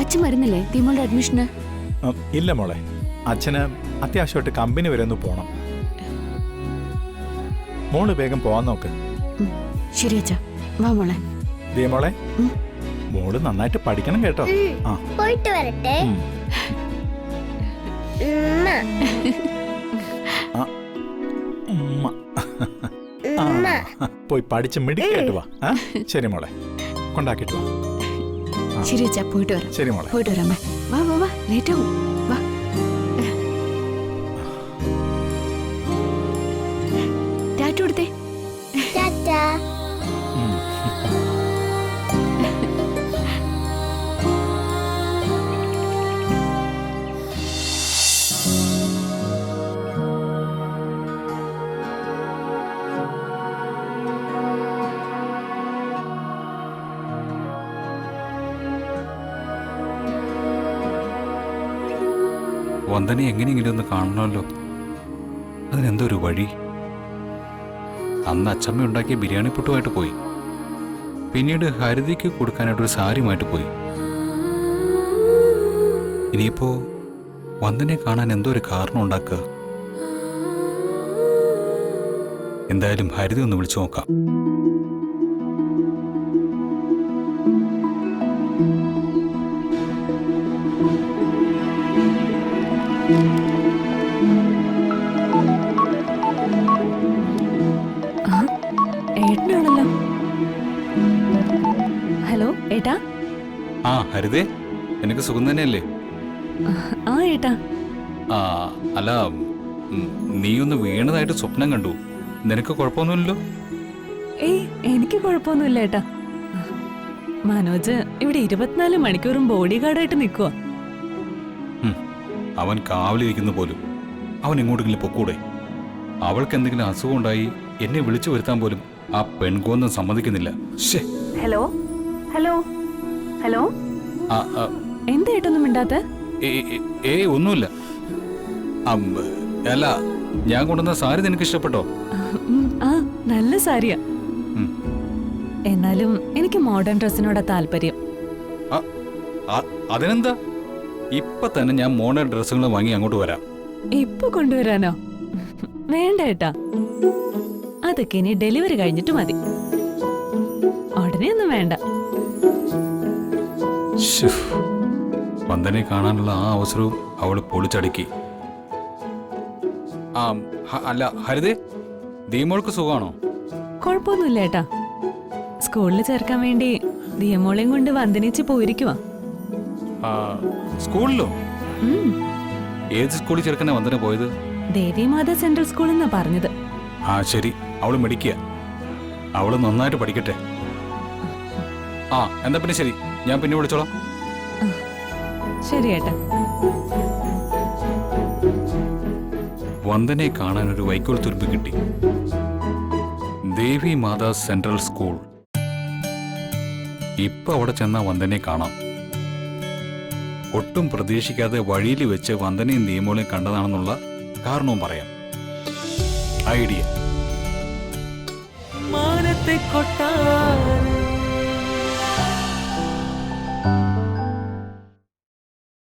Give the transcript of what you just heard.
അച്ഛൻ വരുന്നില്ലേ തീമോളുടെ അഡ്മിഷന്? ഇല്ല മോളെ, അച്ഛന് അത്യാവശ്യമായിട്ട് കമ്പനി വരെ ഒന്ന് പോണം. മോള് വേഗം പോവാൻ നോക്ക്. ശരി അച്ഛാ, വാ മോളെ. മോളെ, മോള് നന്നായിട്ട് പഠിക്കണം കേട്ടോ. പോയിട്ട് വരട്ടെ. പോയി പഠിച്ച് മിടിക്കേട്ട് വാ. ശരി മോളെ, കൊണ്ടാക്കിട്ട് വാ. ശരി അച്ഛാ, പോയിട്ട് വരാം. ശരി മോളെ, പോയിട്ട് വരാമേ. വാ വാ വാ, ലേറ്റ് ആവും. വാ. ടാറ്റു കൊടുത്തേ. ടാറ്റാ. വന്ദനെ എങ്ങനെയെങ്കിലും ഒന്ന് കാണണമല്ലോ. അതിനെന്തൊരു വഴി? അന്ന് അച്ചമ്മ ഉണ്ടാക്കിയ ബിരിയാണി പുട്ടുമായിട്ട് പോയി. പിന്നീട് ഹരിതയ്ക്ക് കൊടുക്കാനായിട്ടൊരു സാരിയുമായിട്ട് പോയി. ഇനിയിപ്പോ വന്ദനെ കാണാൻ എന്തോ ഒരു കാരണം ഉണ്ടാക്കുക. എന്തായാലും ഹരിത ഒന്ന് വിളിച്ചു നോക്കാം. ഏട്ടനാണല്ലോ. ഹലോ ഏട്ടാ. ആ ഹരിതേ, എനിക്ക് സുഖം തന്നെയല്ലേ? ആ ഏട്ടാ. അല്ല, നീ ഒന്ന് വീണതായിട്ട് സ്വപ്നം കണ്ടു. നിനക്ക് കുഴപ്പമൊന്നുമില്ലല്ലോ? ഏയ്, എനിക്ക് കുഴപ്പമൊന്നുമില്ല ഏട്ടാ. മനോജ് ഇവിടെ 24 മണിക്കൂറും ബോഡി ഗാർഡായിട്ട് നിൽക്കുക. അവൻ കാവലിരിക്കുന്നു പോലും. അവൻ എങ്ങോട്ടെങ്കിലും പൊക്കൂടെ? അവൾക്ക് എന്തെങ്കിലും അസുഖം ഉണ്ടായി എന്നെ വിളിച്ചു വരുത്താൻ പോലും ആ പെൺകോന്നും സമ്മതിക്കുന്നില്ല. Hello hello hello. എന്താ ഏട്ടൊന്നും മിണ്ടാത്ത? ഒന്നുമില്ല. അല്ല, ഞാൻ കൊണ്ടുവന്ന സാരി നിനക്ക് ഇഷ്ടപ്പെട്ടോ? ആ, നല്ല സാരിയാ. എന്നാലും എനിക്ക് മോഡേൺ ഡ്രസ്സിനോടാ താല്പര്യം. അതിനെന്താ, ഇപ്പൊ തന്നെ ഞാൻ മോഡേൺ ഡ്രസ്സുകൾ വാങ്ങി അങ്ങോട്ട് വരാം. ഇപ്പൊ കൊണ്ടുവരാനോ? വേണ്ട ഏട്ടാ, അതൊക്കെ ഇനി ഡെലിവറി കഴിഞ്ഞിട്ട് മതി. ഉടനെ ഒന്നും വേണ്ട. വന്ദനെ കാണാനുള്ള ആ അവസരവും അവള് പൊളിച്ചടുക്കി. അല്ല ഹരിതേ, ദീമോൾക്ക് സുഖമാണോ? കുഴപ്പമൊന്നുമില്ല ഏട്ടാ. സ്കൂളിൽ ചേർക്കാൻ വേണ്ടി ദിയമോളെയും കൊണ്ട് വന്ദനിച്ച് പോയിരിക്കുവാ. സ്കൂളിലോ? ഏത് സ്കൂളിൽ ചേർക്കാനാ വന്ദന പോയത്? ദേവിമാത സെൻട്രൽ സ്കൂൾ എന്നാ പറഞ്ഞത്. ശരി, അവള് മിടിക്കുക. അവള് നന്നായിട്ട് പഠിക്കട്ടെ. എന്നാ പിന്നെ ശരി, ഞാൻ പിന്നെ വിളിച്ചോളാം. ശരി ഏട്ടാ. വന്ദനെ കാണാൻ ഒരു വൈക്കോൽ തുരുമ്പ് കിട്ടി. ദേവി മാതാ സെൻട്രൽ സ്കൂൾ. ഇപ്പൊ അവിടെ ചെന്ന വന്ദനെ കാണാം. ഒട്ടും പ്രതീക്ഷിക്കാതെ വഴിയിൽ വെച്ച് വന്ദനയും നിയമോളെയും കണ്ടതാണെന്നുള്ള കാരണവും പറയാം. ഐഡിയ. മാനത്തെ കൊട്ടാരം